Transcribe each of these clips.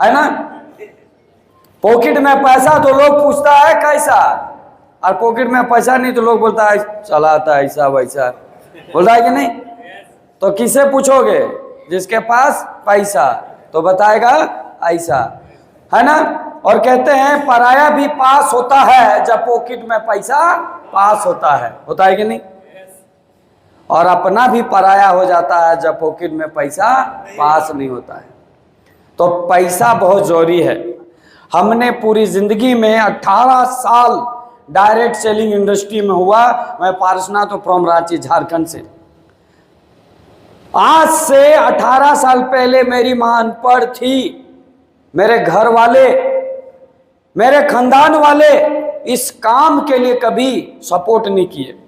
है ना। पॉकेट में पैसा तो लोग पूछता है कैसा, और पॉकेट में पैसा नहीं तो लोग बोलता है चलाता ऐसा वैसा, बोलता है कि नहीं। तो किसे पूछोगे, जिसके पास पैसा तो बताएगा ऐसा, है ना। और कहते हैं पराया भी पास होता है जब पॉकेट में पैसा पास होता है कि नहीं। और अपना भी पराया हो जाता है जब पॉकेट में पैसा पास नहीं होता है। तो पैसा बहुत जरूरी है। हमने पूरी जिंदगी में 18 साल डायरेक्ट सेलिंग इंडस्ट्री में हुआ। मैं पारसनाथ तो फ्रॉम रांची झारखंड से। आज से 18 साल पहले मेरी मां अनपढ़ थी। मेरे घर वाले, मेरे खानदान वाले इस काम के लिए कभी सपोर्ट नहीं किए।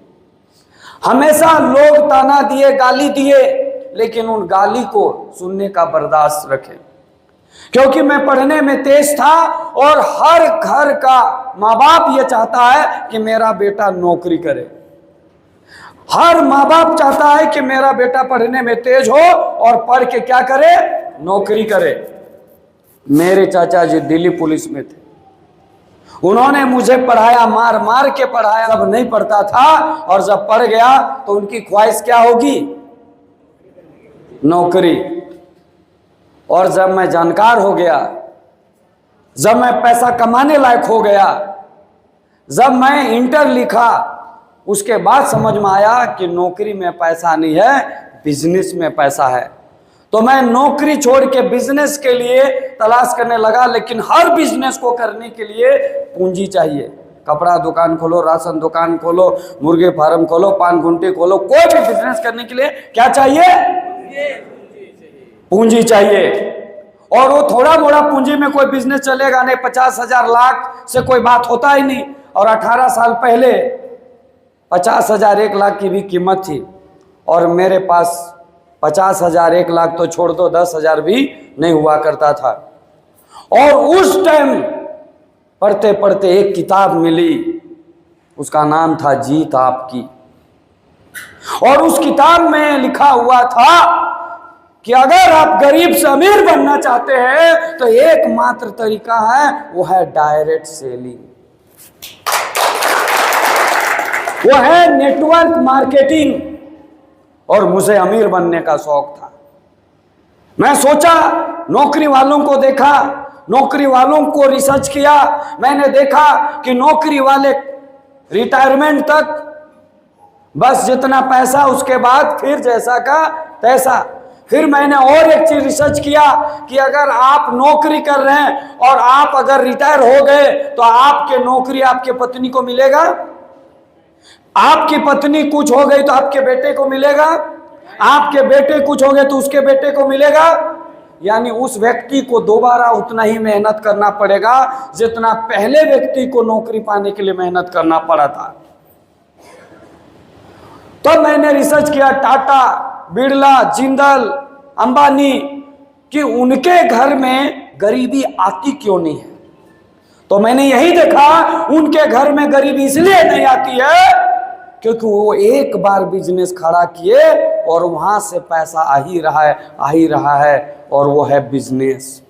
हमेशा लोग ताना दिए, गाली दिए, लेकिन उन गाली को सुनने का बर्दाश्त रखे, क्योंकि मैं पढ़ने में तेज था। और हर घर का माँ बाप ये चाहता है कि मेरा बेटा नौकरी करे। हर माँ बाप चाहता है कि मेरा बेटा पढ़ने में तेज हो और पढ़ के क्या करे, नौकरी करे। मेरे चाचा जी दिल्ली पुलिस में थे। उन्होंने मुझे पढ़ाया, मार मार के पढ़ाया। जब नहीं पढ़ता था और जब पढ़ गया तो उनकी ख्वाहिश क्या होगी, नौकरी। और जब मैं जानकार हो गया, जब मैं पैसा कमाने लायक हो गया, जब मैं इंटर लिखा, उसके बाद समझ में आया कि नौकरी में पैसा नहीं है, बिजनेस में पैसा है। तो मैं नौकरी छोड़ के बिजनेस के लिए तलाश करने लगा। लेकिन हर बिजनेस को करने के लिए पूंजी चाहिए। कपड़ा दुकान खोलो, राशन दुकान खोलो, मुर्गे फार्म खोलो, पान गुंटी खोलो, कोई भी बिजनेस करने के लिए क्या चाहिए, पूंजी चाहिए। और वो थोड़ा मोड़ा पूंजी में कोई बिजनेस चलेगा नहीं। 50,000 लाख से कोई बात होता ही नहीं। और 18 साल पहले 50,000 1 लाख की भी कीमत थी। और मेरे पास 50,000 1 लाख तो छोड़ दो, 10,000 भी नहीं हुआ करता था। और उस टाइम पढ़ते पढ़ते एक किताब मिली, उसका नाम था जीत आपकी। और उस किताब में लिखा हुआ था कि अगर आप गरीब से अमीर बनना चाहते हैं तो एकमात्र तरीका है, वो है डायरेक्ट सेलिंग, वो है नेटवर्क मार्केटिंग। और मुझे अमीर बनने का शौक था। मैं सोचा, नौकरी वालों को देखा, नौकरी वालों को रिसर्च किया। मैंने देखा कि नौकरी वाले रिटायरमेंट तक बस जितना पैसा, उसके बाद फिर जैसा का तैसा। फिर मैंने और एक चीज रिसर्च किया कि अगर आप नौकरी कर रहे हैं और आप अगर रिटायर हो गए तो आपके नौकरी आपके पत्नी को मिलेगा, आपकी पत्नी कुछ हो गई तो आपके बेटे को मिलेगा, आपके बेटे कुछ हो गए तो उसके बेटे को मिलेगा। यानी उस व्यक्ति को दोबारा उतना ही मेहनत करना पड़ेगा जितना पहले व्यक्ति को नौकरी पाने के लिए मेहनत करना पड़ा था। तो मैंने रिसर्च किया टाटा, बिरला, जिंदल, अंबानी, कि उनके घर में गरीबी आती क्यों नहीं है। तो मैंने यही देखा, उनके घर में गरीबी इसलिए नहीं आती है क्योंकि वो एक बार बिजनेस खड़ा किए और वहां से पैसा आ ही रहा है, और वो है बिजनेस।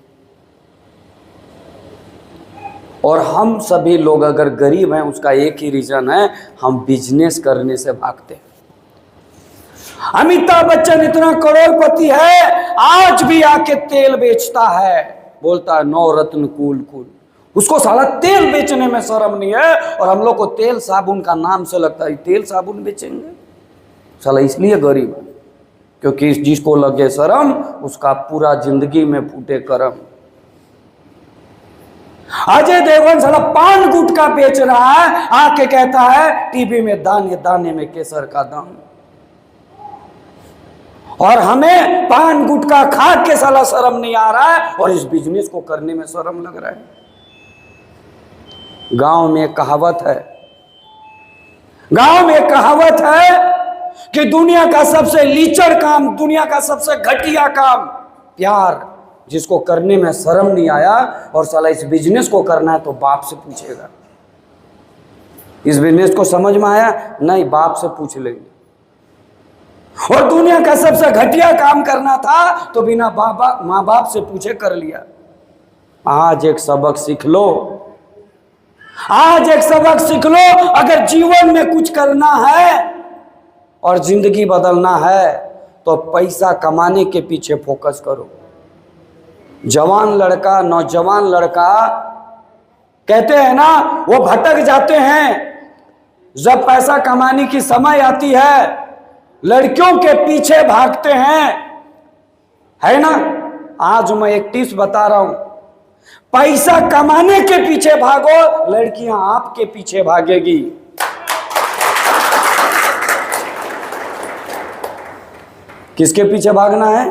और हम सभी लोग अगर गरीब हैं, उसका एक ही रीजन है, हम बिजनेस करने से भागते हैं। अमिताभ बच्चन इतना करोड़पति है, आज भी आके तेल बेचता है, बोलता है 9 रत्न कूल कूल। उसको साला तेल बेचने में शर्म नहीं है। और हम लोग को तेल साबुन का नाम से लगता है तेल साबुन बेचेंगे, साला इसलिए गरीब है क्योंकि जिसको लगे शर्म उसका पूरा जिंदगी में फूटे करम। अजय देवगन साला पान गुटखा बेच रहा है, आके कहता है टीवी में दाने दाने में केसर का दाम। और हमें पान गुटखा खा के साला शर्म नहीं आ रहा है और इस बिजनेस को करने में शर्म लग रहा है। गांव में कहावत है कि दुनिया का सबसे लीचड़ काम, दुनिया का सबसे घटिया काम प्यार। जिसको करने में शर्म नहीं आया और साला इस बिजनेस को करना है तो बाप से पूछेगा। इस बिजनेस को समझ में आया नहीं, बाप से पूछ लेंगे। और दुनिया का सबसे घटिया काम करना था तो बिना माँ बाप से पूछे कर लिया। आज एक सबक सीख लो, आज एक सबक सीख लो। अगर जीवन में कुछ करना है और जिंदगी बदलना है तो पैसा कमाने के पीछे फोकस करो। जवान लड़का, नौजवान लड़का कहते हैं ना, वो भटक जाते हैं। जब पैसा कमाने की समय आती है लड़कियों के पीछे भागते हैं, है ना। आज मैं एक टिप्स बता रहा हूं, पैसा कमाने के पीछे भागो, लड़कियां आपके पीछे भागेगी। किसके पीछे भागना है?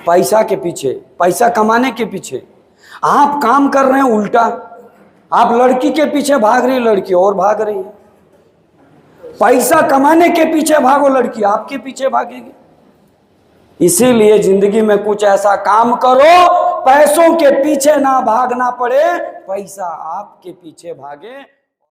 पैसा के पीछे, पैसा कमाने के पीछे। आप काम कर रहे हैं उल्टा, आप लड़की के पीछे भाग रही, लड़की और भाग रही है। पैसा कमाने के पीछे भागो, लड़की आपके पीछे भागेगी। इसीलिए जिंदगी में कुछ ऐसा काम करो, पैसों के पीछे ना भागना पड़े, पैसा आपके पीछे भागे।